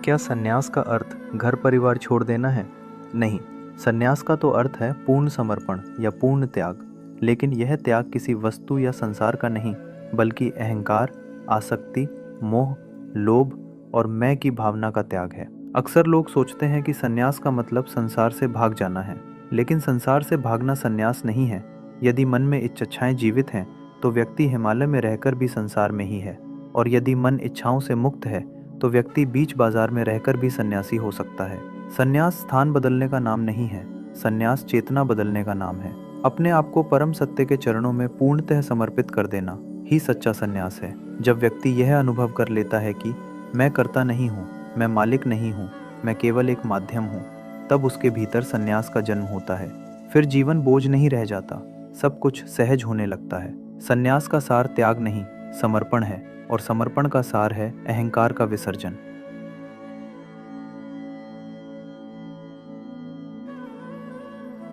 क्या संन्यास का अर्थ घर परिवार छोड़ देना है? नहीं, संन्यास का तो अर्थ है पूर्ण समर्पण या पूर्ण त्याग। लेकिन यह त्याग किसी वस्तु या संसार का नहीं, बल्कि अहंकार, आसक्ति, मोह, लोभ और मैं की भावना का त्याग है। अक्सर लोग सोचते हैं कि संन्यास का मतलब संसार से भाग जाना है, लेकिन संसार से भागना संन्यास नहीं है। यदि मन में इच्छाएं जीवित हैं, तो व्यक्ति हिमालय में रहकर भी संसार में ही है, और यदि मन इच्छाओं से मुक्त है तो व्यक्ति बीच बाजार में रहकर भी सन्यासी हो सकता है। सन्यास स्थान बदलने का नाम नहीं है, सन्यास चेतना बदलने का नाम है। अपने आप को परम सत्य के चरणों में पूर्णतः समर्पित कर देना ही सच्चा सन्यास है। जब व्यक्ति यह अनुभव कर लेता है कि मैं कर्ता नहीं हूँ, मैं मालिक नहीं हूँ, मैं केवल एक माध्यम हूँ, तब उसके भीतर सन्यास का जन्म होता है। फिर जीवन बोझ नहीं रह जाता, सब कुछ सहज होने लगता है। सन्यास का सार त्याग नहीं, समर्पण है, और समर्पण का सार है अहंकार का विसर्जन।